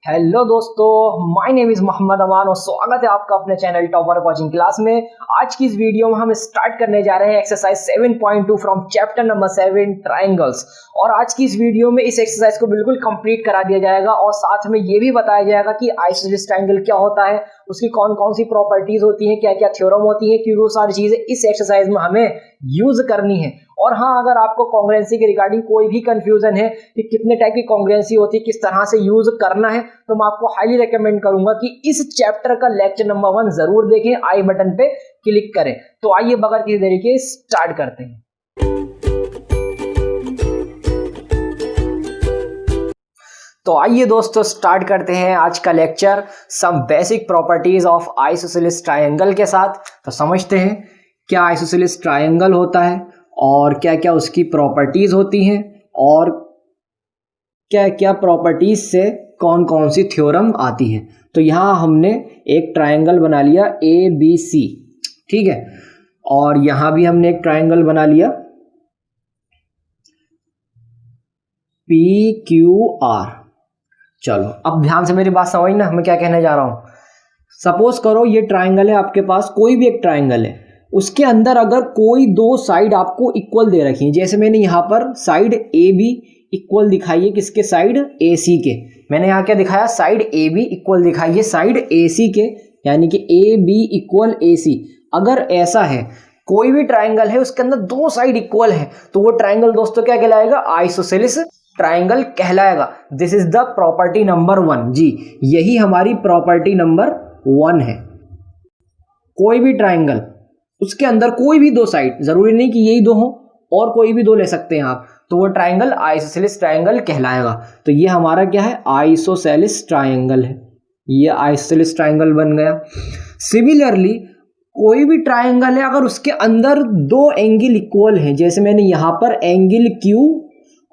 Hello दोस्तों, my name is Mohammad अमान और स्वागत है आपका अपने चैनल टॉपर कोचिंग क्लास में। आज की इस वीडियो में हम स्टार्ट करने जा रहे हैं exercise 7.2 from chapter number 7 triangles. और आज की इस वीडियो में इस एक्सरसाइज को बिल्कुल कंप्लीट करा दिया जाएगा और साथ में ये भी बताया जाएगा कि आइसोसेलेस ट्रायंगल क्या होता है, उसकी कौन कौन सी प्रॉपर्टीज होती हैं, क्या क्या थ्योरम होती है, क्योंकि वो सारी चीजें इस एक्सरसाइज में हमें यूज करनी है। और हाँ, अगर आपको कॉन्ग्रुएंसी के रिगार्डिंग कोई भी कंफ्यूजन है कि कितने टाइप की कॉन्ग्रुएंसी होती है, किस तरह से यूज करना है, तो मैं आपको हाईली रेकमेंड करूंगा कि इस चैप्टर का लेक्चर नंबर 1 जरूर देखें, आई बटन पे क्लिक करें। तो आइए बगैर किसी देरी के स्टार्ट करते हैं। तो आइए दोस्तों स्टार्ट करते हैं आज का lecture some basic properties of isosceles triangle के साथ। तो समझते हैं क्या आइसोसेलेस ट्रायंगल होता है और क्या क्या उसकी प्रॉपर्टीज होती हैं और क्या क्या प्रॉपर्टीज से कौन कौन सी थ्योरम आती है। तो यहाँ हमने एक ट्रायंगल बना लिया ABC, ठीक है, और यहाँ भी हमने एक ट्रायंगल बना लिया PQR। चलो अब ध्यान से मेरी बात समझना, मैं क्या कहने जा रहा हूँ। सपोज करो ये ट्रायंगल है आपके पास, कोई भी एक ट्रायंगल है, उसके अंदर अगर कोई दो साइड आपको इक्वल दे रखी है, जैसे मैंने यहाँ पर साइड AB इक्वल दिखाई है किसके, साइड AC के। मैंने यहाँ क्या दिखाया, साइड AB इक्वल दिखाई है साइड AC के, यानी कि AB इक्वल AC। अगर ऐसा है, कोई भी ट्रायंगल है उसके अंदर दो साइड इक्वल है, तो वो ट्रायंगल दोस्तों क्या कहलाएगा, आइसोसेलेस ट्रायंगल कहलाएगा। This is the property number 1। जी, यही हमारी प्रॉपर्टी नंबर 1 है। कोई भी ट्रायंगल, उसके अंदर कोई भी दो साइड, जरूरी नहीं कि यही दो हो, और कोई भी दो ले सकते हैं आप, तो वो ट्रायंगल आइसोसेलेस ट्रायंगल कहलाएगा। तो ये हमारा क्या है, आइसोसेलेस ट्रायंगल है। ये आइसोसेलेस ट्रायंगल बन गया। सिमिलरली कोई भी ट्रायंगल है, अगर उसके अंदर दो एंगल इक्वल हैं, जैसे मैंने यहाँ पर एंगल Q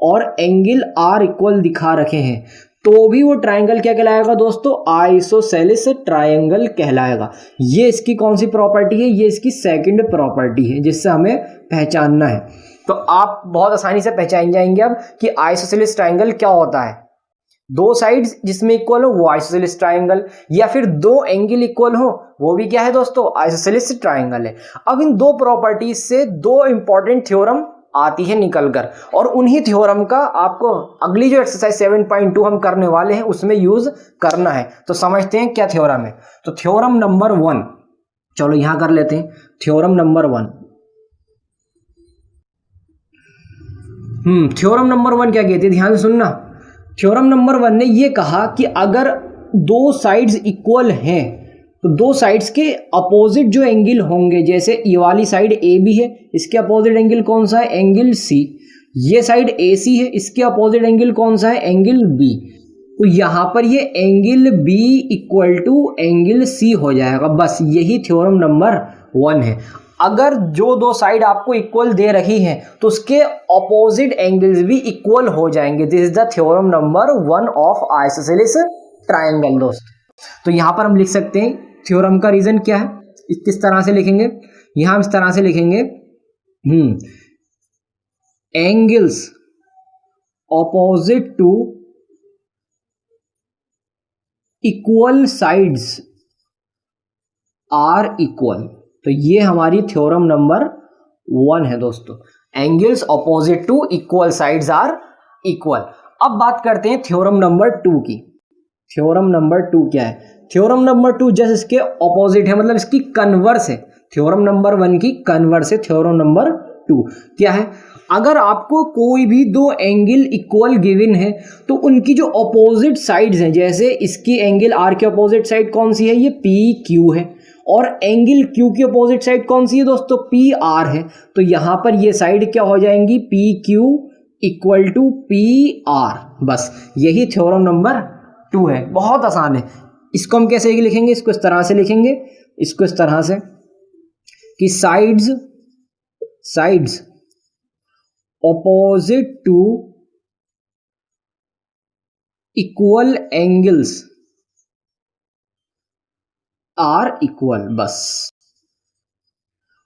और एंगल R इक्वल दिखा रखे हैं, तो भी वो ट्रायंगल क्या कहलाएगा दोस्तों, आइसोसेलेस ट्रायंगल कहलाएगा। ये इसकी कौन सी प्रॉपर्टी है, ये इसकी सेकंड प्रॉपर्टी है जिससे हमें पहचानना है। तो आप बहुत आसानी से पहचान जाएंगे अब कि आइसोसेलेस ट्रायंगल क्या होता है। दो साइड्स जिसमें इक्वल हो वो आइसोसेलेस ट्रायंगल, या फिर दो एंगल इक्वल हो वो भी क्या है दोस्तों, आइसोसेलेस ट्रायंगल है। अब इन दो प्रॉपर्टीज से दो इंपॉर्टेंट थ्योरम आती है निकलकर, और उन्हीं थ्योरम का आपको अगली जो एक्सरसाइज 7.2 हम करने वाले हैं उसमें यूज करना है। तो समझते हैं क्या थ्योरम है। तो थ्योरम नंबर 1, चलो यहां कर लेते हैं थ्योरम नंबर 1। थ्योरम नंबर 1 क्या कहती है, ध्यान से सुनना। थ्योरम नंबर 1 ने ये कहा कि अगर दो साइड्स इक्वल हैं तो दो साइड्स के अपोजिट जो एंगल होंगे, जैसे ये वाली साइड AB है, इसके अपोजिट एंगल कौन सा है, एंगल C। ये साइड AC है, इसके अपोजिट एंगल कौन सा है, एंगल B। तो यहां पर ये angle B equal to angle C हो जाएगा। बस यही थ्योरम नंबर 1 है। अगर जो दो साइड आपको इक्वल दे रही हैं तो उसके अपोजिट एंगल्स भी इक्वल हो जाएंगे। This is the theorem number 1 of isosceles triangle दोस्त। तो यहां पर हम लिख सकते हैं थ्योरम का रीजन क्या है, किस तरह से लिखेंगे, यहां हम इस तरह से लिखेंगे, angles opposite to equal sides are equal. तो ये हमारी थ्योरम नंबर 1 है दोस्तों, angles opposite to equal sides are equal. अब बात करते हैं थ्योरम नंबर 2 की। थ्योरम नंबर 2 क्या है, थ्योरम नंबर 2 जस्ट इसके ऑपोजिट है, मतलब इसकी कन्वर्स है। थ्योरम नंबर 1 की कन्वर्स है थ्योरम नंबर 2। क्या है, अगर आपको कोई भी दो एंगल इक्वल गिवन है तो उनकी जो ऑपोजिट साइड्स हैं, जैसे इसकी एंगल R की ऑपोजिट साइड कौन सी है, ये PQ है, और एंगल Q की ऑपोजिट साइड कौन सी है दोस्तों, PR है। तो यहां पर ये साइड क्या हो जाएंगी, PQ इक्वल टू PR। बस यही थ्योरम नंबर 2 है, बहुत आसान है। इसको हम कैसे लिखेंगे, इसको इस तरह से लिखेंगे, इसको इस तरह से कि sides opposite to equal angles are equal. बस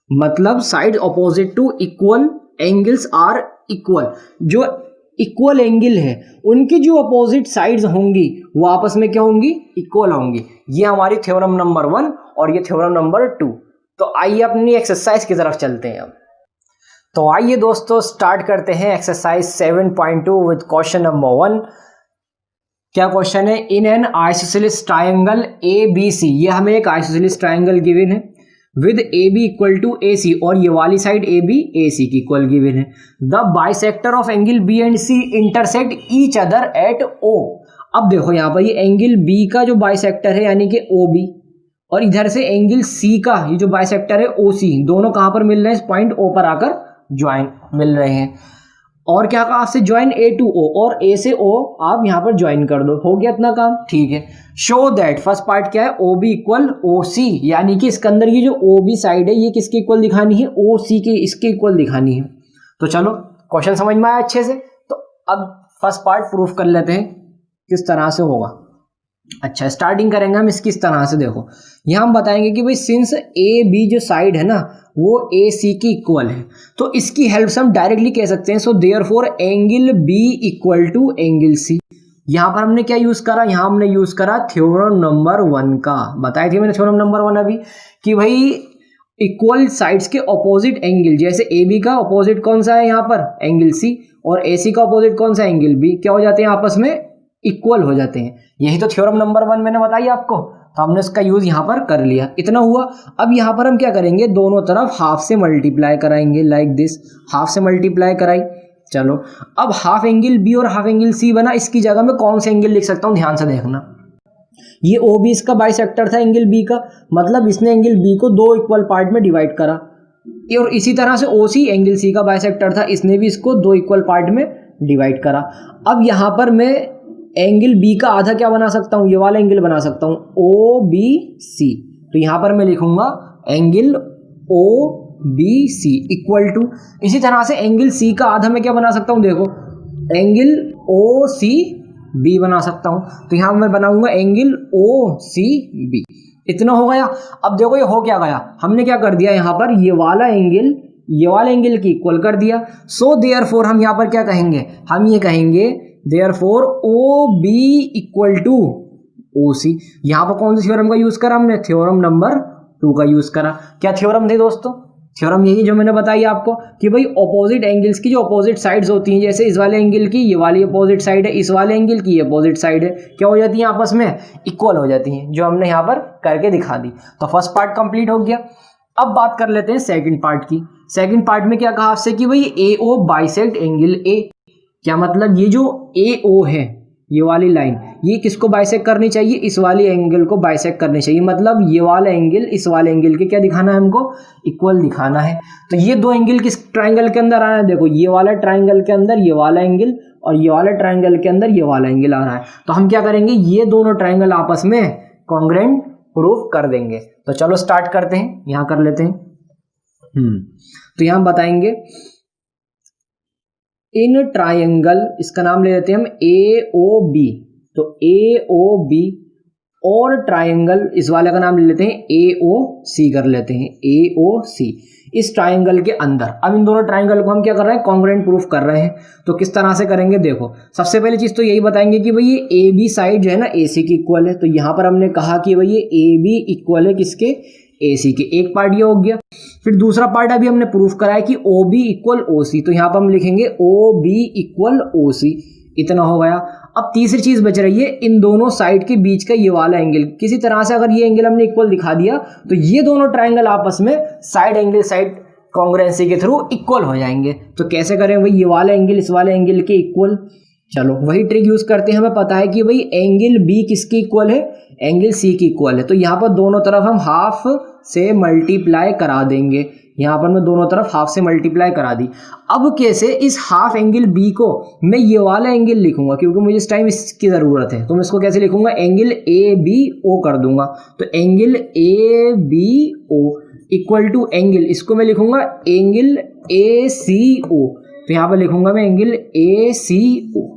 मतलब side opposite to equal angles are equal. जो इक्वल एंगल है उनकी जो अपोजिट साइड्स होंगी वो आपस में क्या होंगी, इक्वल होंगी। ये हमारी थ्योरम नंबर 1 और ये थ्योरम नंबर 2। तो आइए अपनी एक्सरसाइज की तरफ चलते हैं अब। तो आइए दोस्तों स्टार्ट करते हैं एक्सरसाइज 7.2 विद क्वेश्चन नंबर 1। क्या क्वेश्चन है, in an isosceles triangle ABC, ये हमें एक आइसोसेलेस ट्रायंगल गिवन है with AB equal to AC, और ये वाली साइड AB AC की इक्वल गिवन है। The bisector of angle B and C intersect each other at O। अब देखो यहाँ पर ये एंगल B का जो बाइसेक्टर है यानी कि OB, और इधर से एंगल C का ये जो बाइसेक्टर है OC, दोनों कहाँ पर मिल रहे हैं, इस पॉइंट O पर आकर ज्वाइन मिल रहे हैं। और क्या कहा आपसे, ज्वाइन A टू O, और A से O आप यहाँ पर ज्वाइन कर दो, हो गया इतना काम, ठीक है। शो दैट, फर्स्ट पार्ट क्या है, OB इक्वल OC, यानी कि इसके अंदर ये जो OB साइड है ये किसके इक्वल दिखानी है, OC के, इसके इक्वल दिखानी है। तो चलो क्वेश्चन समझ में आया अच्छे से। तो अब फर्स्ट पार्ट प्रूफ कर लेते हैं किस तरह से होगा। अच्छा, स्टार्टिंग करेंगे हम इसकी इस तरह से। देखो यहाँ हम बताएंगे कि भाई सिंस AB जो साइड है ना वो AC की इक्वल है, तो इसकी हेल्प से हम डायरेक्टली कह सकते हैं, so therefore angle B equal to angle C। यहाँ पर हमने क्या यूज करा, यहाँ हमने यूज करा थ्योरम नंबर 1 का, बताई थी मैंने थ्योरम नंबर 1 अभी, कि भाई इक्वल साइड्स के ऑपोजिट एंगल, जैसे AB का ऑपोजिट कौन सा है यहाँ पर, एंगल C, और AC का ऑपोजिट कौन सा, एंगल B, क्या हो जाते हैं आपस में, इक्वल हो जाते हैं। यही तो थ्योरम नंबर 1 मैंने बताई आपको, तो हमने इसका यूज यहाँ पर कर लिया, इतना हुआ। अब यहाँ पर हम क्या करेंगे, दोनों तरफ हाफ से मल्टीप्लाई कराएंगे, लाइक दिस, हाफ से मल्टीप्लाई कराई। चलो अब हाफ एंगल B और हाफ एंगल C बना, इसकी जगह मैं कौन सा एंगल लिख सकता हूँ, ध्यान से देखना। ये OB इसका बाइसेक्टर था एंगल B का, मतलब इसने एंगल B को दो इक्वल पार्ट में डिवाइड करा, और इसी तरह से OC एंगल C का बाइसेक्टर था, इसने भी इसको दो इक्वल पार्ट में डिवाइड करा। अब यहाँ पर मैं एंगल B का आधा क्या बना सकता हूँ, ये वाला एंगल बना सकता हूँ OBC। तो यहाँ पर मैं लिखूंगा एंगल OBC इक्वल टू, इसी तरह से एंगल C का आधा मैं क्या बना सकता हूँ, देखो एंगल OCB बना सकता हूँ। तो यहाँ मैं बनाऊंगा एंगल OCB, इतना हो गया। अब देखो ये हो क्या गया, हमने क्या कर दिया, यहाँ पर ये वाला एंगल की इक्वल कर दिया। सो देयरफॉर हम यहाँ पर क्या कहेंगे, हम ये कहेंगे therefore OB equal to OC। यहाँ पर कौन सी थ्योरम का यूज करा हमने, थ्योरम नंबर 2 का यूज करा। क्या थ्योरम थी दोस्तों, थ्योरम यही जो मैंने बताई आपको कि भाई ऑपोजिट एंगल्स की जो ऑपोजिट साइड्स होती हैं, जैसे इस वाले एंगल की ये वाली अपोजिट साइड है, इस वाले एंगल की ये अपोजिट साइड है, क्या हो जाती है आपस में, इक्वल हो जाती हैं, जो हमने यहाँ पर करके दिखा दी। तो फर्स्ट पार्ट कंप्लीट हो गया। अब बात कर लेते हैं सेकंड पार्ट की। सेकंड पार्ट में क्या कहा आपसे कि भाई AO बाइसेक्ट एंगल A। क्या मतलब, ये जो AO है ये वाली लाइन, ये किसको बाइसेक्ट करनी चाहिए, इस वाले एंगल को बाइसेक्ट करनी चाहिए। मतलब ये वाला एंगल इस वाले एंगल के क्या दिखाना है, हमको इक्वल दिखाना है। तो ये दो एंगल किस ट्रायंगल के अंदर आ रहा है, देखो ये वाला ट्रायंगल के अंदर ये वाला एंगल, और ये वाला ट्रायंगल के अंदर ये वाला एंगल आ रहा है। तो हम क्या करेंगे, ये दोनों ट्रायंगल आपस में कॉन्ग्रुएंट प्रूफ कर देंगे। तो चलो स्टार्ट करते हैं, यहाँ कर लेते हैं। तो यहाँ बताएंगे इन ट्रायंगल, इसका नाम ले लेते हैं हम AOB। तो AOB और ट्रायंगल, इस वाले का नाम ले लेते हैं AOC कर लेते हैं, AOC। इस ट्रायंगल के अंदर, अब इन दोनों ट्रायंगल को हम क्या कर रहे हैं, कॉन्ग्रुएंट प्रूफ कर रहे हैं। तो किस तरह से करेंगे, देखो सबसे पहली चीज तो यही बताएंगे कि भाई ये AB साइड जो है ना AC की इक्वल है। तो यहाँ पर हमने कहा कि भाई ये AB इक्वल है किसके, AC के। एक पार्ट ये हो गया। फिर दूसरा पार्ट अभी हमने प्रूफ करा है कि OB इक्वल OC। तो यहाँ पर हम लिखेंगे OB इक्वल OC, इतना हो गया। अब तीसरी चीज बच रही है, इन दोनों साइड के बीच का ये वाला एंगल, किसी तरह से अगर ये एंगल हमने इक्वल दिखा दिया तो ये दोनों ट्रायंगल आपस में साइड एंगल साइड कॉन्ग्रुएंसी के थ्रू इक्वल हो जाएंगे। तो कैसे करें भाई, ये वाला एंगल इस वाले एंगल के इक्वल। चलो वही ट्रिक यूज करते हैं। हमें पता है कि भाई एंगल B किसकी इक्वल है, एंगल C की इक्वल है। तो यहाँ पर दोनों तरफ हम हाफ से मल्टीप्लाई करा देंगे। यहाँ पर मैं दोनों तरफ हाफ से मल्टीप्लाई करा दी। अब कैसे, इस हाफ एंगल B को मैं ये वाला एंगल लिखूंगा, क्योंकि मुझे इस टाइम इसकी ज़रूरत है। तो मैं इसको कैसे लिखूंगा, एंगल ABO कर दूंगा। तो angle ABO equal to angle, इसको मैं लिखूंगा एंगल ACO। तो यहाँ पर लिखूंगा मैं एंगल ACO।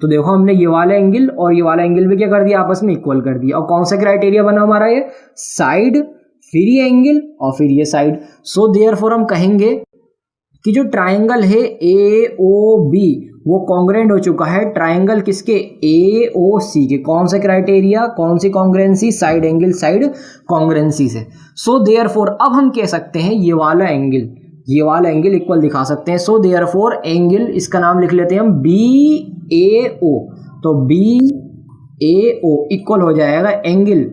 तो देखो हमने ये वाला एंगल और ये वाला एंगल भी क्या कर दिया, आपस में इक्वल कर दिया। और कौन सा क्राइटेरिया बना हमारा, ये साइड, फिर ये एंगल और फिर ये साइड। सो देयरफॉर हम कहेंगे कि जो ट्रायंगल है AOB वो कॉन्ग्रेंट हो चुका है ट्राइंगल किसके, AOC के। कौन सा क्राइटेरिया, कौन सी congruency, side angle side congruency से। सो देयरफॉर अब हम कह सकते हैं ये वाला एंगल इक्वल दिखा सकते हैं। सो देयरफॉर एंगल, इसका नाम लिख लेते हैं हम BAO। तो BAO इक्वल हो जाएगा एंगल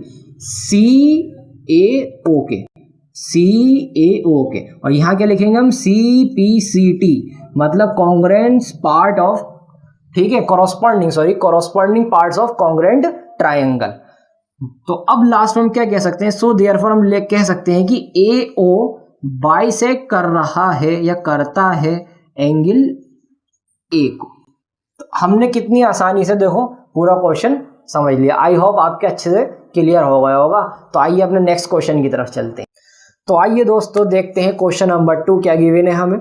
CAO के, और यहाँ क्या लिखेंगे हम, CPCT, मतलब कॉन्ग्रेंस पार्ट ऑफ, ठीक है, corresponding parts of congruent triangle. तो अब लास्ट में हम क्या कह सकते हैं, सो देयरफॉर हम कह सकते हैं कि AO बाइसेक्ट कर रहा है या करता है एंगल A को। तो हमने कितनी आसानी से देखो पूरा क्वेश्चन समझ लिया। आई होप आपके अच्छे से क्लियर हो गया होगा। तो आइए अपने नेक्स्ट क्वेश्चन की तरफ चलते हैं। तो आइए दोस्तों देखते हैं क्वेश्चन नंबर 2 क्या गिवन है हमें।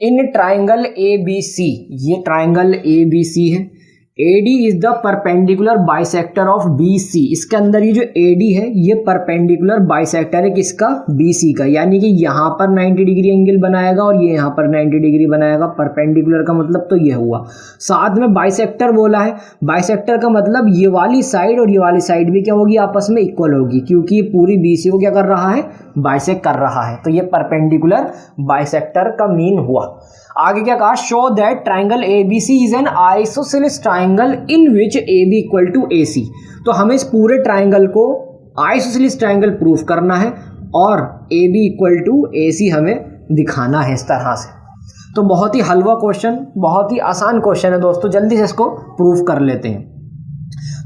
इन ट्राइंगल ABC, ये ट्राइंगल ABC है, AD is the perpendicular bisector of BC। इसके अंदर ये जो AD है ये परपेंडिकुलर बाइसेक्टर है किसका, BC का, यानी कि यहाँ पर 90 डिग्री एंगल बनाएगा और ये यहाँ पर 90 डिग्री बनाएगा। परपेंडिकुलर का मतलब तो ये हुआ, साथ में बाइसेक्टर बोला है। बाइसेक्टर का मतलब ये वाली साइड और ये वाली साइड भी क्या होगी, आपस में इक्वल होगी, क्योंकि ये पूरी BC को क्या कर रहा है, बाइसेक्ट कर रहा है। तो ये परपेंडिकुलर बाइसेक्टर का मीन हुआ। आगे क्या कहा, show that triangle ABC is an isosceles triangle in which AB equal to AC। तो हमें इस पूरे ट्राइंगल को आइसोसेलेस ट्राइंगल प्रूफ करना है और AB इक्वल टू AC हमें दिखाना है इस तरह से। तो बहुत ही हलवा क्वेश्चन, बहुत ही आसान क्वेश्चन है दोस्तों, जल्दी से इसको प्रूफ कर लेते हैं।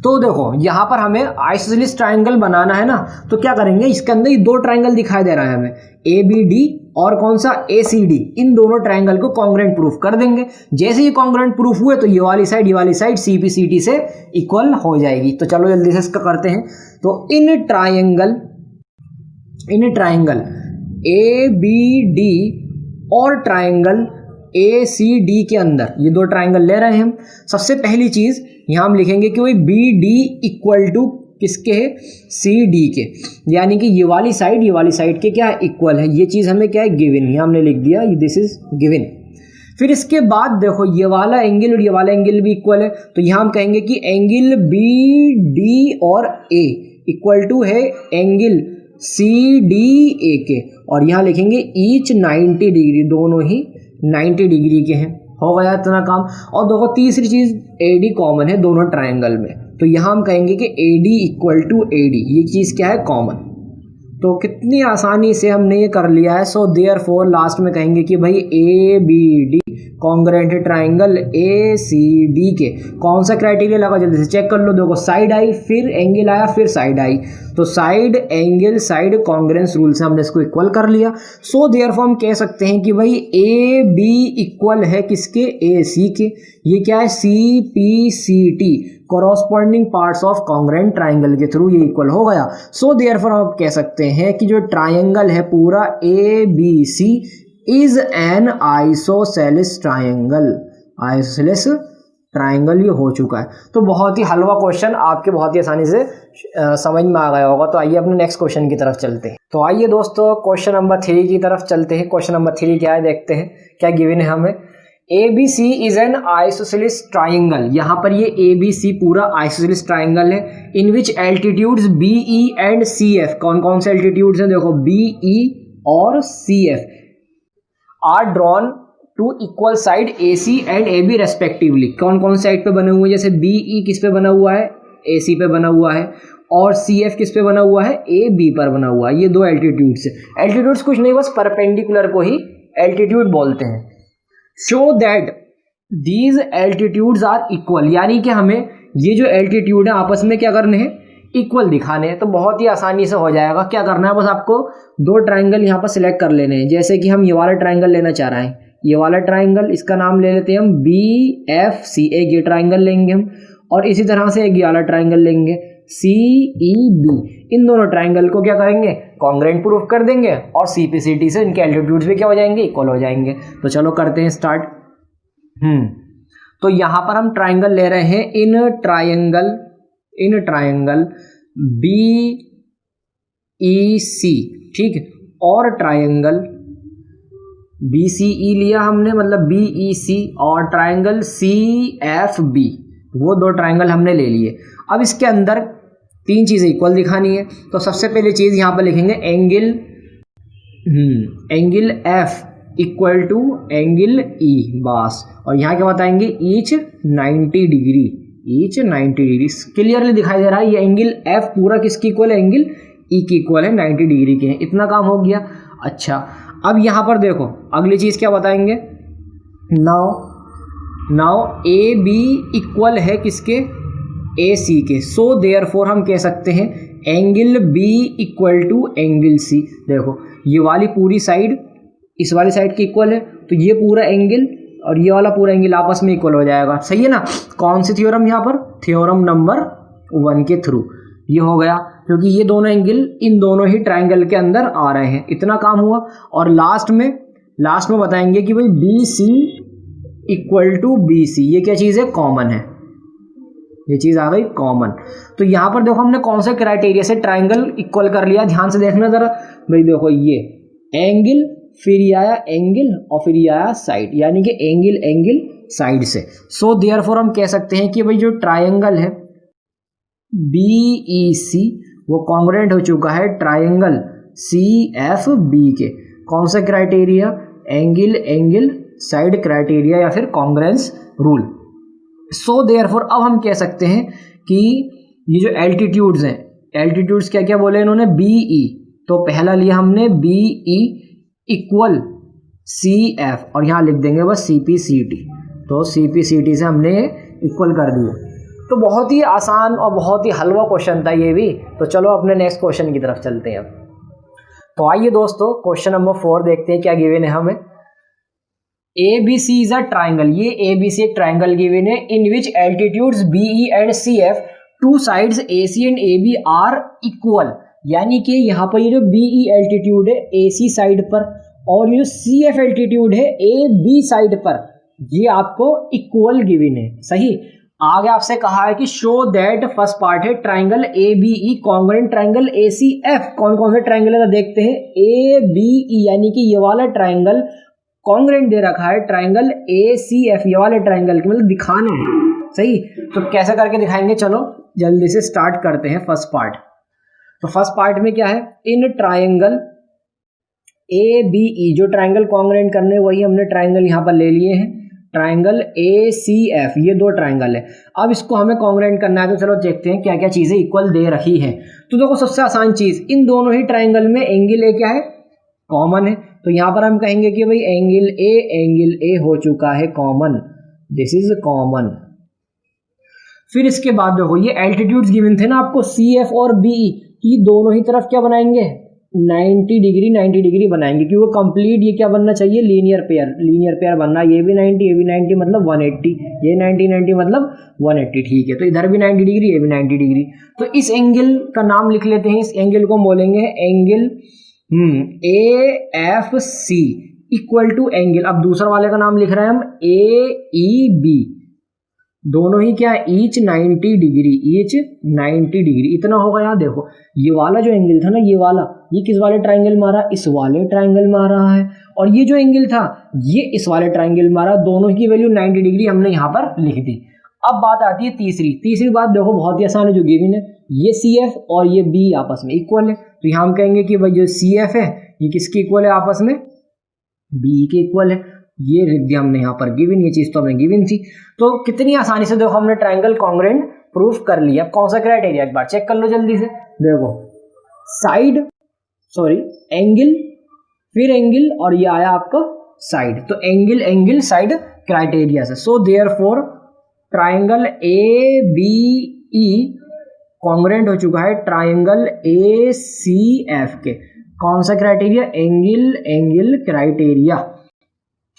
तो देखो यहाँ पर हमें आइसोसेलेस ट्राइंगल बनाना है ना, तो क्या करेंगे, इसके अंदर ये दो ट्राइंगल दिखाई दे रहा है हमें, ABD और कौन सा, ACD। इन दोनों ट्राइंगल को कॉन्ग्रेंट प्रूफ कर देंगे। जैसे ये कॉन्ग्रेंट प्रूफ हुए तो ये वाली साइड CPCT से इक्वल हो जाएगी। तो चलो जल्दी से इसका करते हैं। तो इन ट्राइंगल ABD और ट्राइंगल ACD के अंदर ये दो ट्राइंगल ले रहे हैं हम। सबसे पहली चीज यहां हम लिखेंगे कि वही BD इक्वल टू किसके है, CD के, यानी कि ये वाली साइड के क्या है, इक्वल है। ये चीज हमें क्या है, गिवन, ये हमने लिख दिया, दिस इज गिवन। फिर इसके बाद देखो ये वाला एंगल और ये वाला एंगल भी इक्वल है, तो यहां हम कहेंगे कि एंगल BD और A इक्वल टू है एंगल CDA के, और यहां लिखेंगे ईच 90 डिग्री, दोनों ही 90 डिग्री के हैं। हो गया इतना काम। और देखो तीसरी चीज AD कॉमन है दोनों ट्राइंगल में, तो यहां हम कहेंगे कि AD इक्वल टू AD, ये चीज क्या है, कॉमन। तो कितनी आसानी से हमने ये कर लिया है। सो देयरफॉर लास्ट में कहेंगे कि भाई ABD कॉन्ग्रेंट ट्राइंगल ACD के कौन सा क्राइटेरिया लगा, जल्दी से चेक कर लो। देखो साइड आई, फिर एंगल आया, फिर साइड आई, तो side angle side congruence rule से हमने इसको इक्वल कर लिया। सो देयरफॉर हम कह सकते हैं कि भाई AB इक्वल है किसके, AC के। ये क्या है, CPCT, corresponding parts of congruent triangle के थ्रू ये इक्वल हो गया। सो देयरफॉर हम कह सकते हैं कि जो ट्राइंगल है पूरा ABC is an isosceles triangle, isosceles triangle ये हो चुका है। तो बहुत ही हलवा क्वेश्चन, आपके बहुत ही आसानी से समझ में आ गया होगा। तो आइए अपने नेक्स्ट क्वेश्चन की तरफ चलते हैं। तो आइए दोस्तों क्वेश्चन नंबर 3 की तरफ चलते हैं। क्वेश्चन नंबर 3 क्या है, देखते हैं क्या गिवन है हमें। ABC is an isosceles triangle, यहाँ पर ये ABC पूरा आइसोसेलेस ट्राइंगल है, in which altitudes BE and CF, कौन कौन से एल्टीट्यूड्स हैं, देखो BE और CF are drawn to equal side AC and AB respectively. कौन कौन साइड पे बने हुए हैं, जैसे BE किस पे बना हुआ है, AC पे बना हुआ है, और CF किस पे बना हुआ है, AB पर बना हुआ है। ये दो एल्टीट्यूड्स है। एल्टीट्यूड्स कुछ नहीं, बस परपेंडिकुलर को ही एल्टीट्यूड बोलते हैं। Show that these altitudes are equal, यानी कि हमें ये जो एल्टीट्यूड है आपस में क्या करने हैं, इक्वल दिखाने हैं। तो बहुत ही आसानी से हो जाएगा। क्या करना है, बस आपको दो ट्राइंगल यहाँ पर सिलेक्ट कर लेने हैं। जैसे कि हम ये वाला ट्राइंगल लेना चाह रहे हैं, ये वाला ट्राइंगल, इसका नाम ले लेते हैं हम BFC, एक ये ट्राइंगल लेंगे हम, और इसी तरह से एक ये वाला ट्राइंगल लेंगे CEB। इन दोनों ट्राइंगल को क्या करेंगे, कॉन्ग्रेंट प्रूफ कर देंगे, और CPCT से इनके एल्टीट्यूड्स भी क्या हो जाएंगे, इक्वल हो जाएंगे। तो चलो करते हैं स्टार्ट। तो यहाँ पर हम ट्राइंगल ले रहे हैं इन ट्राइंगल BEC, ठीक है, और ट्राइंगल BCE लिया हमने, मतलब BEC, और ट्राइंगल CFB, वो दो ट्राइंगल हमने ले लिए। अब इसके अंदर तीन चीज़ें इक्वल दिखानी है, तो सबसे पहले चीज़ यहाँ पर लिखेंगे angle F equal to angle E, बस। और यहाँ क्या बताएंगे, each 90 degree, each 90 degree. Clearly दिखाई दे रहा है ये एंगल F पूरा किसकी इक्वल है, एंगल E की इक्वल है, 90 डिग्री के हैं। इतना काम हो गया। अच्छा, अब यहाँ पर देखो अगली चीज़ क्या बताएंगे, नाउ AB इक्वल है किसके, AC के। सो देयरफॉर हम कह सकते हैं angle B equal to angle C। देखो ये वाली पूरी साइड इस वाली साइड की इक्वल है, तो ये पूरा एंगल और ये वाला पूरा एंगल आपस में इक्वल हो जाएगा। सही है ना। कौन सी थ्योरम यहाँ पर, थ्योरम नंबर 1 के थ्रू ये हो गया, क्योंकि ये दोनों एंगल इन दोनों ही ट्राइंगल के अंदर आ रहे हैं। इतना काम हुआ। और लास्ट में बताएंगे कि भाई BC इक्वल टू BC, ये क्या चीज़ है, कॉमन है, ये चीज़ आ गई कॉमन। तो यहाँ पर देखो हमने कौन से क्राइटेरिया से ट्राइंगल इक्वल कर लिया, ध्यान से देखना जरा भाई। देखो ये एंगल, फिर ये आया एंगल, और फिर ये आया साइड, यानी कि एंगल साइड से। सो देयरफॉर हम कह सकते हैं कि भाई जो ट्राइंगल है BEC वो कॉन्ग्रुएंट हो चुका है ट्राइंगल CFB के। कौन सा क्राइटेरिया, एंगल साइड क्राइटेरिया या फिर कॉन्ग्रुएंस रूल। सो देयरफॉर अब हम कह सकते हैं कि ये जो एल्टीट्यूड्स हैं, एल्टीट्यूड्स क्या क्या बोले इन्होंने, BE, तो पहला लिया हमने BE इक्वल CF, और यहाँ लिख देंगे बस CPCT। तो CPCT से हमने इक्वल कर दिए। तो बहुत ही आसान और बहुत ही हलवा क्वेश्चन था ये भी। तो चलो अपने नेक्स्ट क्वेश्चन की तरफ चलते हैं अब। तो आइए दोस्तों क्वेश्चन नंबर 4 देखते हैं क्या गिवन है हमें। ABC इज अ ट्राइंगल, ये ABC एक ट्राइंगल गिवन है in which altitudes BE and CF, two sides AC and AB are equal. यानी कि यहाँ पर ये जो BE एल्टीट्यूड है AC साइड पर और ये जो CF एल्टीट्यूड है AB साइड पर, ये आपको इक्वल गिवन है। सही। आगे आपसे कहा है कि शो दैट, फर्स्ट पार्ट है triangle ABE congruent triangle ACF। कौन कौन से ट्राइंगल है देखते हैं। ABE यानी कि ये वाला ट्राइंगल कॉन्ग्रुएंट दे रखा है ट्राइंगल ACF, ये वाले ट्राइंगल के, मतलब दिखाना है। सही। तो कैसे करके दिखाएंगे, चलो जल्दी से स्टार्ट करते हैं फर्स्ट पार्ट। तो फर्स्ट पार्ट में क्या है, इन ट्राइंगल ABE, जो ट्राइंगल कॉन्ग्रुएंट करने वही हमने ट्राइंगल यहाँ पर ले लिए हैं, ट्राइंगल ACF, ये दो ट्राइंगल है। अब इसको हमें कॉन्ग्रुएंट करना है, तो चलो देखते हैं क्या क्या चीज़ें इक्वल दे रखी हैं। तो देखो सबसे आसान चीज़, इन दोनों ही ट्राइंगल में एंगल A क्या है, कॉमन है। तो यहाँ पर हम कहेंगे कि भाई एंगल A हो चुका है कॉमन, दिस इज कॉमन। फिर इसके बाद देखो ये एल्टीट्यूड्स गिवन थे ना आपको CF और BE की, दोनों ही तरफ क्या बनाएंगे, 90 डिग्री बनाएंगे, क्योंकि कंप्लीट ये क्या बनना चाहिए, लीनियर पेयर बनना। ये भी 90, ये भी 90 मतलब 180, ये 90 मतलब 180। ठीक है, तो इधर भी 90 डिग्री, ये भी 90 डिग्री। तो इस एंगल का नाम लिख लेते हैं, इस एंगल को बोलेंगे angle AFC equal to angle, अब दूसरा वाले का नाम लिख रहे हैं हम AEB। दोनों ही क्या है, ईच 90 डिग्री। इतना होगा। यहाँ देखो ये वाला जो एंगल था ना, ये वाला, ये किस वाले ट्राइंगल मारा, इस वाले ट्राइंगल मारा है। और ये जो एंगल था ये इस वाले ट्राइंगल मारा, दोनों की वैल्यू 90 डिग्री हमने यहाँ पर लिख दी। अब बात आती है तीसरी बात, देखो बहुत ही आसान है जो गिवन है, ये CF और ये B आपस में इक्वल है। तो यहाँ हम कहेंगे कि भाई जो CF है ये किसके इक्वल है, आपस में BE के इक्वल है। ये लिख दिया हमने यहाँ पर गिवन, ये चीज तो हमें गिवन थी। तो कितनी आसानी से देखो हमने ट्राइंगल कॉन्ग्रुएंट प्रूफ कर लिया। कौन सा क्राइटेरिया, एक बार चेक कर लो जल्दी से। देखो एंगल, फिर एंगल, और ये आया आपका साइड। तो एंगल साइड क्राइटेरिया से। So therefore triangle ABE congruent हो चुका है ट्राइंगल ACF के। कौन सा criteria, angle criteria.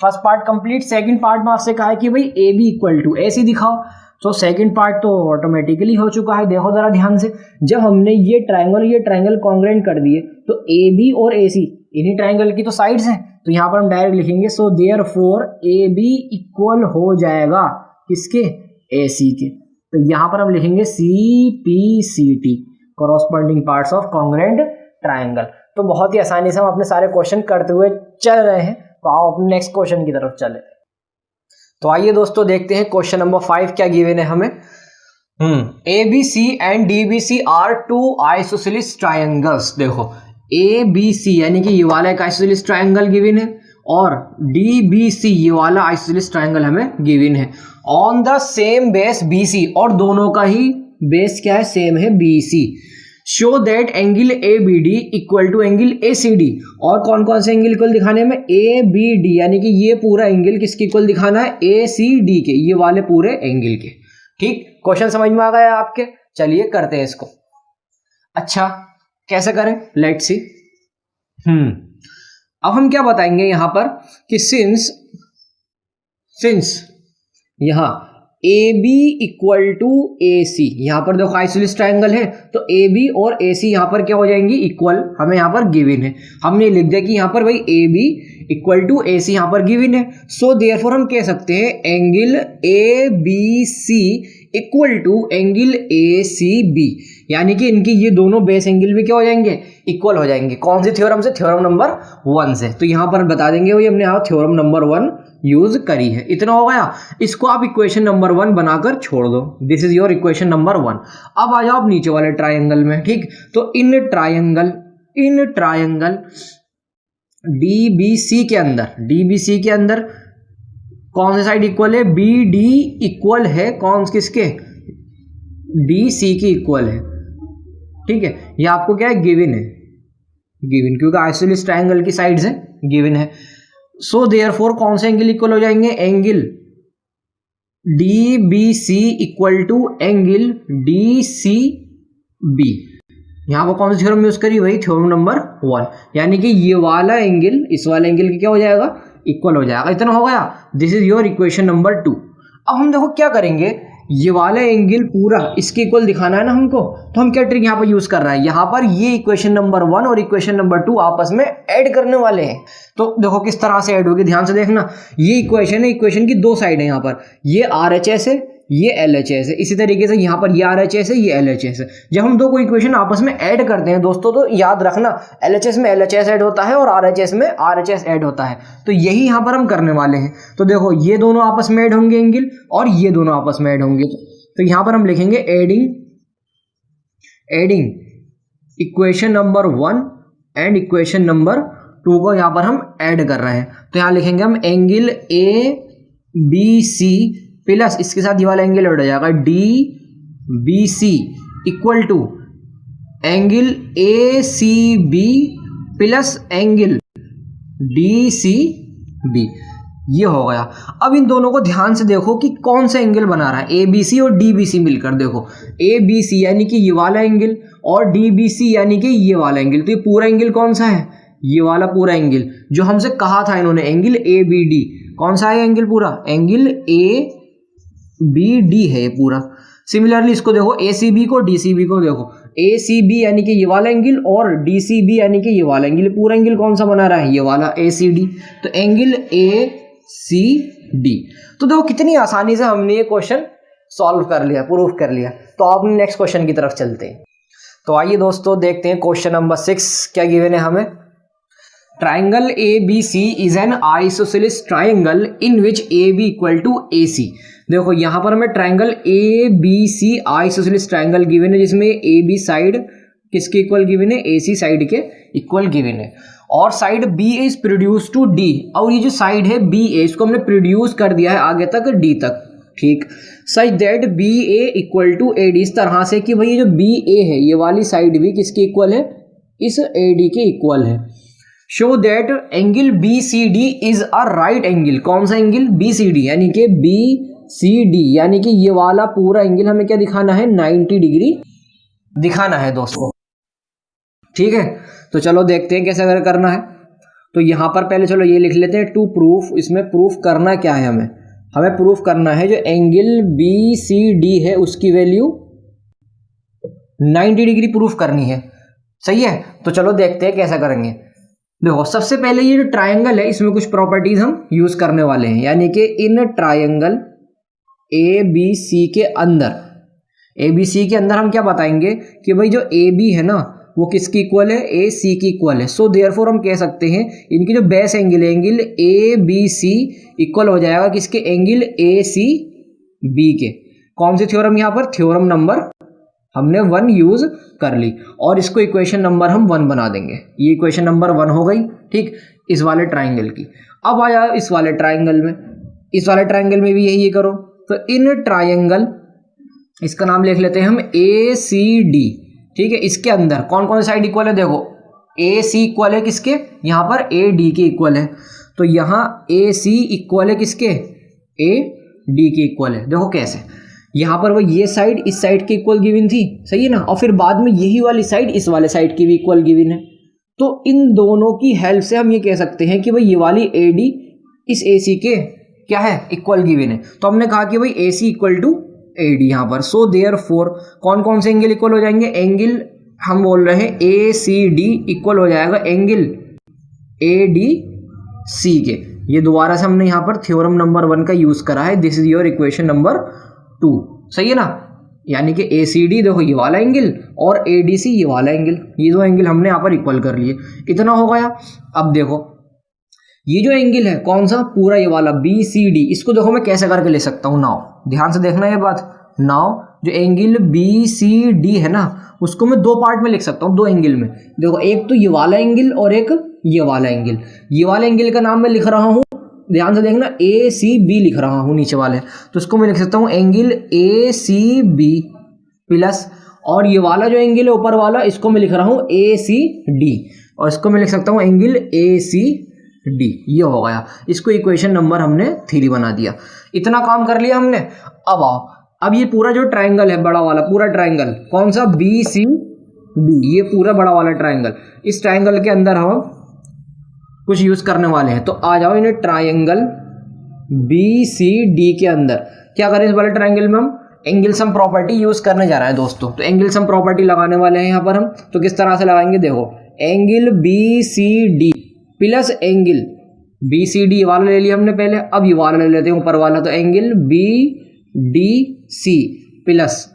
First part complete. Second part में आपसे कहा है कि भाई AB इक्वल टू AC दिखाओ। तो सेकंड पार्ट तो ऑटोमेटिकली हो चुका है। देखो जरा ध्यान से, जब हमने ये ट्राइंगल कॉन्ग्रुएंट कर दिए, तो AB और AC इन्हीं ट्राइंगल की तो साइड्स हैं। तो यहाँ पर हम डायरेक्ट लिखेंगे सो देयरफॉर AB इक्वल हो जाएगा किसके, AC के। तो यहाँ पर हम लिखेंगे CPCT, corresponding parts of congruent triangle. तो बहुत ही आसानी से हम अपने सारे क्वेश्चन करते हुए चल रहे हैं। तो आओ अपने नेक्स्ट क्वेश्चन की तरफ चले। तो आइए दोस्तों देखते हैं क्वेश्चन नंबर 5 क्या गिवन है हमें। ABC and DBC are two isosceles triangles. देखो ABC यानी कि ये वाला एक आइसोसेलेस ट्रायंगल गिवन है और DBC ये वाला आइसोसेलेस ट्रायंगल हमें गिवन है on the same base BC, और दोनों का ही बेस क्या है, सेम है BC। Show that angle ABD equal to angle ACD, और कौन कौन से एंगल इक्वल दिखाने में, ABD यानी कि ये पूरा एंगल किसके इक्वल दिखाना है, ACD के, ये वाले पूरे एंगल के। ठीक, क्वेश्चन समझ में आ गया आपके। चलिए करते हैं इसको। अच्छा कैसे करें, लेट्स सी। अब हम क्या बताएंगे यहां पर कि सिंस यहां AB इक्वल टू AC, यहां पर देखो आइसोसेलेस ट्रायंगल है तो AB और AC यहां पर क्या हो जाएंगी, इक्वल, हमें यहां पर गिवन है। हमने लिख दिया कि यहां पर भाई AB इक्वल टू AC यहां पर गिवन है। सो देयरफॉर हम कह सकते हैं angle ABC equal to angle ACB, यानी कि इनकी ये दोनों बेस एंगल भी क्या हो जाएंगे, इक्वल हो जाएंगे। कौन सी थ्योरम से, थ्योरम नंबर 1 से। तो यहां पर बता देंगे वही हमने यहाँ थ्योरम नंबर 1 यूज करी है। इतना हो गया, इसको आप इक्वेशन नंबर 1 बनाकर छोड़ दो। This is your equation number 1। अब आ जाओ आप नीचे वाले ट्रायंगल में। ठीक, तो इन ट्रायंगल DBC के अंदर कौन से साइड इक्वल है, BD इक्वल है कौन किसके, DC के इक्वल है। ठीक है, ये आपको क्या है, गिवन है, क्योंकि आइसोसेलेस ट्रायंगल की साइड्स है, गिवन है। सो देयरफॉर कौन से एंगल इक्वल हो जाएंगे, angle DBC equal to angle DCB। यहां पर कौन सी थ्योरम यूज करी, वही थ्योरम नंबर 1, यानी कि ये वाला एंगल इस वाले एंगल की क्या हो जाएगा, इक्वल हो जाएगा। इतना हो गया, this is your equation number 2। अब हम देखो क्या करेंगे, ये वाला एंगल पूरा इसके इक्वल दिखाना है ना हमको, तो हम क्या ट्रिक यहाँ पर यूज कर रहे हैं, यहाँ पर ये इक्वेशन नंबर 1 और इक्वेशन नंबर 2 आपस में ऐड करने वाले हैं। तो देखो किस तरह से ऐड होगी, ध्यान से देखना। ये इक्वेशन है, इक्वेशन की दो साइड है, यहाँ पर ये RHS है, ये LHS है। इसी तरीके से यहाँ पर ये RHS है, ये LHS है। जब हम दो कोई इक्वेशन आपस में ऐड करते हैं दोस्तों, तो याद रखना LHS में LHS ऐड होता है और RHS में RHS ऐड होता है। तो यही यहाँ पर हम करने वाले हैं। तो देखो ये दोनों आपस में ऐड होंगे एंगल, और ये दोनों आपस में ऐड होंगे। तो यहाँ पर हम लिखेंगे adding equation number 1 and equation number 2 को यहाँ पर हम ऐड कर रहे हैं। तो यहाँ लिखेंगे हम एंगल ABC प्लस इसके साथ ये वाला एंगल ऐड हो जाएगा DBC equal to angle ACB plus angle DCB। ये हो गया। अब इन दोनों को ध्यान से देखो कि कौन सा एंगल बना रहा है, ABC और DBC मिलकर। देखो ABC यानी कि ये वाला एंगल और DBC यानी कि ये वाला एंगल। तो ये पूरा एंगल कौन सा है, ये वाला पूरा एंगल जो हमसे कहा था इन्होंने, एंगल ABD। कौन सा है एंगल, पूरा एंगल ABD है ये पूरा। सिमिलरली इसको देखो ACB को DCB को देखो, ACB यानी कि ये वाला एंगल और DCB यानी कि ये वाला एंगल। पूरा एंगल कौन सा बना रहा है, ये वाला ACD। तो एंगल ACD। तो देखो कितनी आसानी से हमने ये क्वेश्चन सॉल्व कर लिया, प्रूफ कर लिया। तो आप नेक्स्ट क्वेश्चन की तरफ चलते हैं। तो आइए दोस्तों देखते हैं क्वेश्चन नंबर 6 क्या गिवन है हमें। Triangle ABC is an isosceles triangle in which AB equal to AC। देखो यहाँ पर हमें triangle ABC isosceles triangle given है, जिसमें AB साइड किसके इक्वल गिवन है, AC साइड के इक्वल गिवन है, और side BA is produced to D। और ये जो साइड है BA, इसको हमने प्रोड्यूस कर दिया है आगे तक D तक। ठीक, such that BA equal to AD, इस तरह से कि भाई ये जो BA है ये वाली साइड भी किसके इक्वल है, इस AD के इक्वल है। Show that angle BCD is a right angle. कौन सा एंगल, BCD, यानी कि BCD यानी कि ये वाला पूरा एंगल हमें क्या दिखाना है, 90 डिग्री दिखाना है दोस्तों। ठीक है, तो चलो देखते हैं कैसे करना है। तो यहां पर पहले चलो ये लिख लेते हैं टू प्रूफ। इसमें प्रूफ करना क्या है, हमें प्रूफ करना है जो एंगल BCD है उसकी वैल्यू 90 डिग्री प्रूफ करनी है। सही है, तो चलो देखते हैं कैसा करेंगे। देखो सबसे पहले ये जो ट्रायंगल है इसमें कुछ प्रॉपर्टीज हम यूज करने वाले हैं, यानी कि इन ट्रायंगल ABC के अंदर हम क्या बताएंगे कि भाई जो AB है ना, वो किसकी इक्वल है, ए सी की इक्वल है। सो देयरफॉर हम कह सकते हैं इनकी जो बेस एंगल है, angle A B C equal हो जाएगा किसके, एंगल ए सी बी के। कौन सी थ्योरम यहाँ पर, थ्योरम नंबर हमने 1 यूज कर ली और इसको इक्वेशन नंबर हम 1 बना देंगे। ये इक्वेशन नंबर 1 हो गई, ठीक, इस वाले ट्राइंगल की। अब आया इस वाले ट्राइंगल में, इस वाले ट्राइंगल में भी यही करो। तो इन ट्राइंगल, इसका नाम लिख लेते हैं हम ए सी डी, ठीक है। इसके अंदर कौन कौन सी साइड इक्वल है, देखो ए सी इक्वल है किसके, यहाँ पर ए डी के इक्वल है। तो यहाँ ए सी इक्वल है किसके, ए डी के इक्वल है। देखो कैसे, यहाँ पर वो ये साइड इस साइड के इक्वल गिवन थी, सही है ना, और फिर बाद में यही वाली साइड इस वाले साइड की भी इक्वल गिवन है। तो इन दोनों की हेल्प से हम ये कह सकते हैं कि भाई ये वाली ए डी इस ए सी के क्या है, इक्वल गिवन है। तो हमने कहा कि भाई ए सी इक्वल टू ए डी यहाँ पर। सो देयरफॉर कौन कौन से एंगल इक्वल हो जाएंगे, एंगल हम बोल रहे हैं ए सी डी इक्वल हो जाएगा एंगल ए डी सी के। ये दोबारा से हमने यहाँ पर थ्योरम नंबर 1 का यूज करा है। This is your equation number 2, सही है ना। यानी कि ए सी डी देखो ये वाला एंगल और ए डी सी ये वाला एंगल, ये दो एंगल हमने यहाँ पर इक्वल कर लिए। इतना हो गया। अब देखो ये जो एंगल है कौन सा, पूरा ये वाला बी सी डी, इसको देखो मैं कैसे करके ले सकता हूँ। नाउ ध्यान से देखना ये बात। नाउ जो एंगल बी सी डी है ना, उसको मैं 2 पार्ट में लिख सकता हूँ, 2 एंगल में। देखो एक तो ये वाला एंगल और एक ये वाला एंगल। ये वाले एंगल का नाम मैं लिख रहा हूँ, ध्यान से देखना, ए सी बी लिख रहा हूँ नीचे वाले। तो इसको मैं लिख सकता हूँ angle A C B plus, और ये वाला जो एंगल है ऊपर वाला, इसको मैं लिख रहा हूँ ए सी डी, और इसको मैं लिख सकता हूँ एंगल ए सी डी। ये हो गया, इसको इक्वेशन नंबर हमने 3 बना दिया। इतना काम कर लिया हमने। अब आओ, अब ये पूरा जो ट्राइंगल है बड़ा वाला, पूरा ट्राइंगल कौन सा, बी सी डी, ये पूरा बड़ा वाला ट्राइंगल, इस ट्राइंगल के अंदर हम कुछ यूज करने वाले हैं। तो आ जाओ in triangle B C D के अंदर क्या करें, इस वाले ट्राइंगल में हम एंगल सम प्रॉपर्टी यूज करने जा रहे हैं दोस्तों। तो एंगल सम प्रॉपर्टी लगाने वाले हैं यहाँ पर हम। तो किस तरह से लगाएंगे, देखो angle B C D plus angle B C D, ये वाला ले लिया हमने पहले, अब ये वाला ले लेते हैं ऊपर वाला। तो angle B D C plus,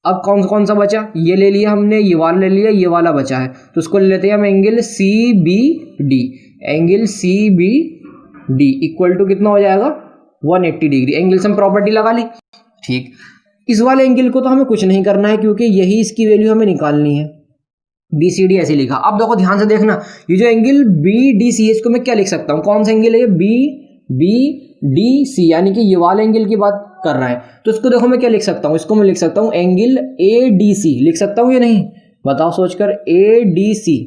अब कौन कौन सा बचा, ये ले लिया हमने, ये वाला ले लिया, ये वाला बचा है, तो उसको ले लेते हैं हम angle C B D. Angle C B D equal to कितना हो जाएगा, 180 डिग्री। एंगल सम प्रॉपर्टी लगा ली, ठीक। इस वाले एंगल को तो हमें कुछ नहीं करना है क्योंकि यही इसकी वैल्यू हमें निकालनी है। बी सी डी ऐसे लिखा। अब देखो ध्यान से देखना, ये जो एंगल बी डी सी है इसको मैं क्या लिख सकता हूँ, कौन सा एंगल है, बी डी सी, यानी कि ये वाले एंगल की बात कर रहा है। तो इसको देखो मैं क्या लिख सकता हूँ, इसको मैं लिख सकता हूँ एंगल ए डी सी, लिख सकता हूँ या नहीं, बताओ सोचकर, ए डी सी,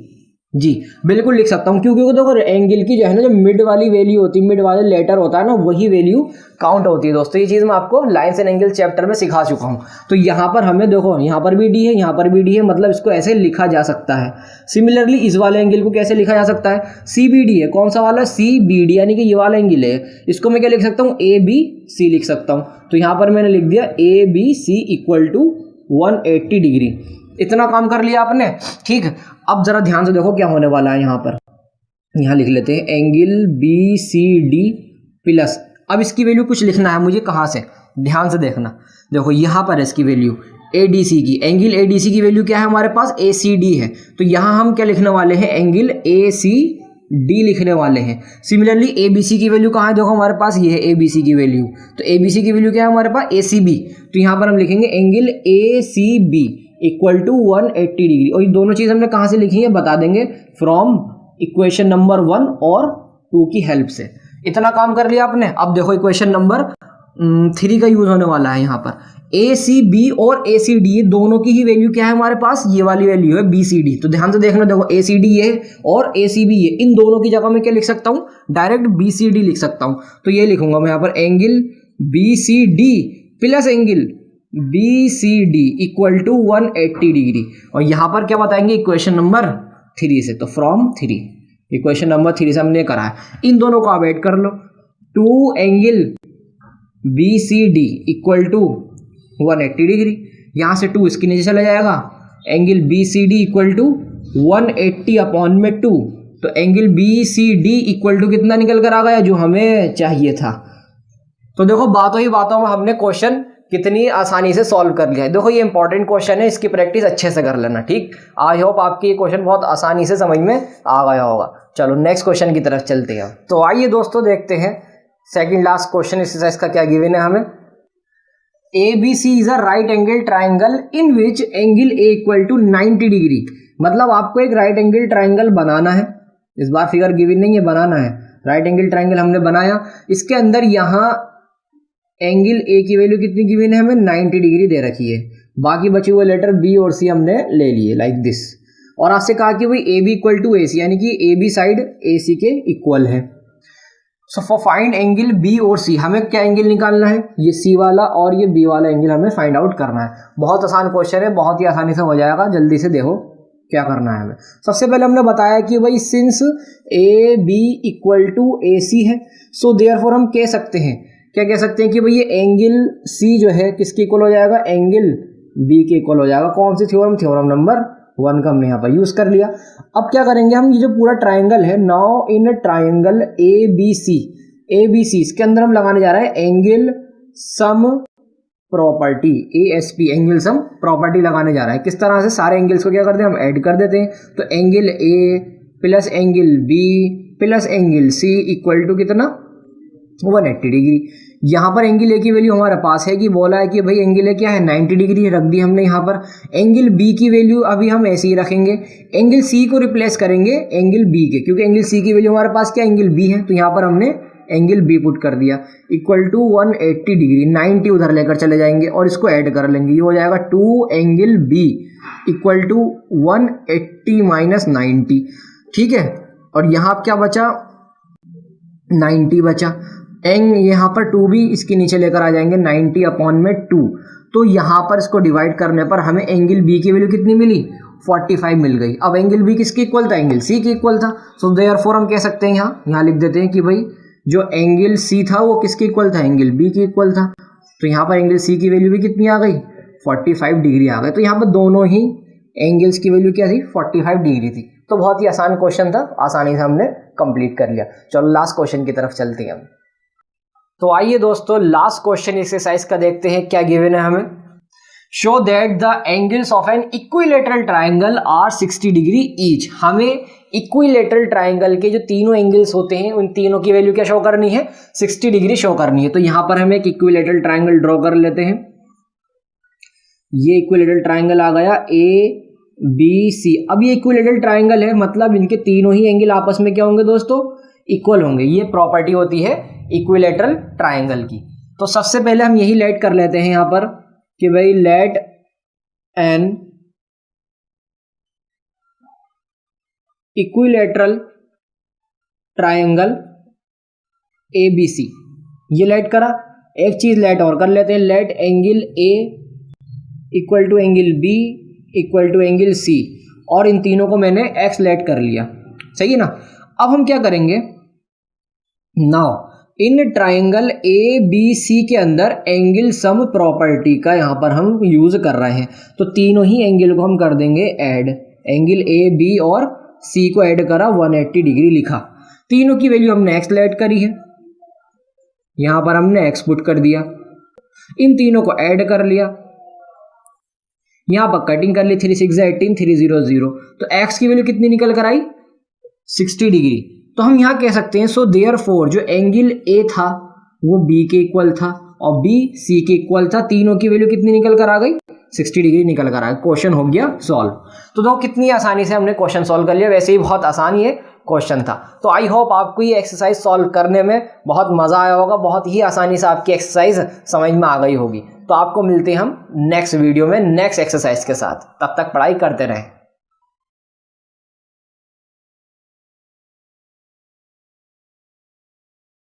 जी बिल्कुल लिख सकता हूँ। क्योंकि देखो एंगल की जो है ना, जो मिड वाली वैल्यू होती है, मिड वाले लेटर होता है ना, वही वैल्यू काउंट होती है दोस्तों। ये चीज़ मैं आपको लाइन्स एंड एंगल चैप्टर में सिखा चुका हूँ। तो यहाँ पर हमें देखो, यहाँ पर भी डी है, यहाँ पर भी डी है, मतलब इसको ऐसे लिखा जा सकता है। सिमिलरली इस वाले एंगल को कैसे लिखा जा सकता है, सी बी डी है, कौन सा वाला, सी बी डी, यानी कि ये वाला एंगल है, इसको मैं क्या लिख सकता हूँ, ए बी सी लिख सकता हूँ। तो यहाँ पर मैंने लिख दिया A B C equal to 180 degree. इतना काम कर लिया आपने, ठीक। अब जरा ध्यान से देखो क्या होने वाला है। यहाँ पर यहाँ लिख लेते हैं angle B C D plus, अब इसकी वैल्यू कुछ लिखना है मुझे, कहाँ से, ध्यान से देखना। देखो यहाँ पर है इसकी वैल्यू ए डी सी की, एंगल ए डी सी की वैल्यू क्या है हमारे पास, ए सी डी है। तो यहाँ हम क्या लिखने वाले हैं, एंगल ए सी डी लिखने वाले हैं। सिमिलरली ए बी सी की वैल्यू कहाँ है, देखो हमारे पास ये है ए बी सी की वैल्यू। तो ए बी सी की वैल्यू क्या है हमारे पास, ए सी बी। तो यहाँ पर हम लिखेंगे angle A C B equal to 180 degree. और ये दोनों चीज़ हमने कहाँ से लिखी है बता देंगे, फ्रॉम इक्वेशन नंबर 1 और 2 की हेल्प से। इतना काम कर लिया आपने। अब देखो इक्वेशन नंबर 3 का यूज होने वाला है यहाँ पर। ए सी बी और ए सी डी, दोनों की ही वैल्यू क्या है हमारे पास, ये वाली वैल्यू है बी सी डी। तो ध्यान से देखना, देखो ए सी डी ये और ए सी बी ये, इन दोनों की जगह मैं क्या लिख सकता हूँ, डायरेक्ट बी सी डी लिख सकता हूँ। तो ये लिखूंगा मैं यहाँ पर angle B C D plus angle B C D equal to 180 degree. और यहाँ पर क्या बताएंगे, इक्वेशन नंबर 3 से। तो फ्रॉम 3, इक्वेशन नंबर 3 से हमने करा है। इन दोनों को आप ऐड कर लो, 2 angle B C D equal to 180 degree. यहाँ से 2 इसके नीचे चला जाएगा, angle B C D equal to 180 upon में 2। तो angle B C D equal to कितना निकल कर आ गया, जो हमें चाहिए था। तो देखो बातों ही बातों में हमने क्वेश्चन कितनी आसानी से सॉल्व कर लिया है। देखो ये इंपॉर्टेंट क्वेश्चन है, इसकी प्रैक्टिस अच्छे से कर लेना, ठीक। आई होप आपकी ये क्वेश्चन बहुत आसानी से समझ में आ गया होगा। चलो नेक्स्ट क्वेश्चन की तरफ चलते हैं। तो आइए दोस्तों देखते हैं सेकंड लास्ट क्वेश्चन एक्सरसाइज का क्या गिवन है हमें। ABC is a right angle triangle in which angle A equal to 90 degree. मतलब आपको एक राइट एंगल ट्राइंगल बनाना है, इस बार फिगर गिवन नहीं है, बनाना है। राइट एंगल ट्राइंगल हमने बनाया, इसके अंदर यहाँ एंगल A की वैल्यू कितनी गिवन है हमें, 90 डिग्री दे रखी है। बाकी बचे हुए लेटर B और C हमने ले लिए लाइक दिस। और आपसे कहा कि भाई AB इक्वल टू AC, यानी कि AB साइड AC के इक्वल है। So for find angle B और C, हमें क्या एंगल निकालना है, ये C वाला और ये B वाला एंगल हमें फाइंड आउट करना है। बहुत आसान क्वेश्चन है, बहुत ही आसानी से हो जाएगा, जल्दी से देखो क्या करना है हमें। सबसे पहले हमने बताया कि भाई since AB equal to AC है, सो देयरफॉर हम कह सकते हैं, क्या कह सकते हैं कि भाई ये एंगल C जो है किसके इक्वल हो जाएगा, एंगल B के इक्वल हो जाएगा। कौन सी थ्योरम, थ्योरम नंबर 1 का हमने यहाँ पर यूज कर लिया। अब क्या करेंगे हम, ये जो पूरा ट्राइंगल है, नाउ इन ट्राइंगल ABC इसके अंदर हम लगाने जा रहे हैं angle sum property, ASP angle sum property लगाने जा रहा है। किस तरह से, सारे एंगल्स को क्या करते हैं हम ऐड कर देते हैं। तो angle A plus angle B plus angle C equal to कितना, 180 डिग्री। यहाँ पर एंगल A की वैल्यू हमारे पास है कि बोला है कि भाई एंगल A क्या है, 90 डिग्री रख दी हमने यहाँ पर। एंगल B की वैल्यू अभी हम ऐसे ही रखेंगे, एंगल C को रिप्लेस करेंगे एंगल B के, क्योंकि एंगल C की वैल्यू हमारे पास क्या, एंगल B है, तो यहाँ पर हमने एंगल B पुट कर दिया इक्वल टू 180 डिग्री। 90 उधर लेकर चले जाएंगे और इसको ऐड कर लेंगे, ये हो जाएगा 2 angle B equal to 180 minus 90, ठीक है। और यहाँ क्या बचा, 90 बचा। यहाँ पर 2 भी इसके नीचे लेकर आ जाएंगे, 90 अपॉन में 2। तो यहाँ पर इसको डिवाइड करने पर हमें एंगल B की वैल्यू कितनी मिली, 45 मिल गई। अब एंगल B किसके इक्वल था, एंगल C के इक्वल था। सो देयरफॉर हम कह सकते हैं, यहाँ लिख देते हैं कि भाई जो एंगल C था वो किसके इक्वल था, एंगल B के इक्वल था। तो यहाँ पर एंगल C की वैल्यू भी कितनी आ गई, 45 डिग्री आ गई। तो यहाँ पर दोनों ही एंगल्स की वैल्यू क्या थी, 45 डिग्री थी। तो बहुत ही आसान क्वेश्चन था, आसानी से हमने कंप्लीट कर लिया। चलो लास्ट क्वेश्चन की तरफ चलते हैं हम। तो आइए दोस्तों लास्ट क्वेश्चन एक्सरसाइज का देखते हैं क्या गिवन है हमें। Show that the angles of an equilateral triangle are 60 degree each. हमें इक्विलेटरल ट्राइंगल के जो तीनों एंगल्स होते हैं उन तीनों की वैल्यू क्या शो करनी है, 60 डिग्री शो करनी है। तो यहां पर हम एक इक्विलेटरल ट्राइंगल ड्रॉ कर लेते हैं। ये इक्विलेटरल ट्राइंगल आ गया ABC। अब ये इक्विलेटरल ट्राइंगल है, मतलब इनके तीनों ही एंगल आपस में क्या होंगे दोस्तों, इक्वल होंगे। ये प्रॉपर्टी होती है इक्विलेटरल ट्राइंगल की। तो सबसे पहले हम यही लेट कर लेते हैं यहाँ पर कि भाई let an equilateral triangle ABC, ये लेट करा। एक चीज लेट और कर लेते हैं, let angle A equal to angle B equal to angle C, और इन तीनों को मैंने X लेट कर लिया, सही है ना। अब हम क्या करेंगे, नाउ इन ट्राइंगल ABC के अंदर एंगल सम प्रॉपर्टी का यहाँ पर हम यूज कर रहे हैं। तो तीनों ही एंगल को हम कर देंगे ऐड, एंगल A B और C को ऐड करा, 180 डिग्री लिखा। तीनों की वैल्यू हमने X लेट करी है, यहाँ पर हमने X पुट कर दिया, इन तीनों को ऐड कर लिया, यहाँ पर कटिंग कर ली, 3 6 18 3 0 0। तो X की वैल्यू कितनी निकल कर आई, 60 डिग्री। तो हम यहाँ कह सकते हैं सो देयरफॉर जो एंगल A था वो B के इक्वल था और B C के इक्वल था। तीनों की वैल्यू कितनी निकल कर आ गई, 60 डिग्री निकल कर आ गई। क्वेश्चन हो गया सॉल्व। तो देखो कितनी आसानी से हमने क्वेश्चन सॉल्व कर लिया, वैसे ही बहुत आसान ये क्वेश्चन था। तो आई होप आपको ये एक्सरसाइज सॉल्व करने में बहुत मजा आया होगा, बहुत ही आसानी से आपकी एक्सरसाइज समझ में आ गई होगी। तो आपको मिलते हैं हम नेक्स्ट वीडियो में नेक्स्ट एक्सरसाइज के साथ, तब तक पढ़ाई करते रहें।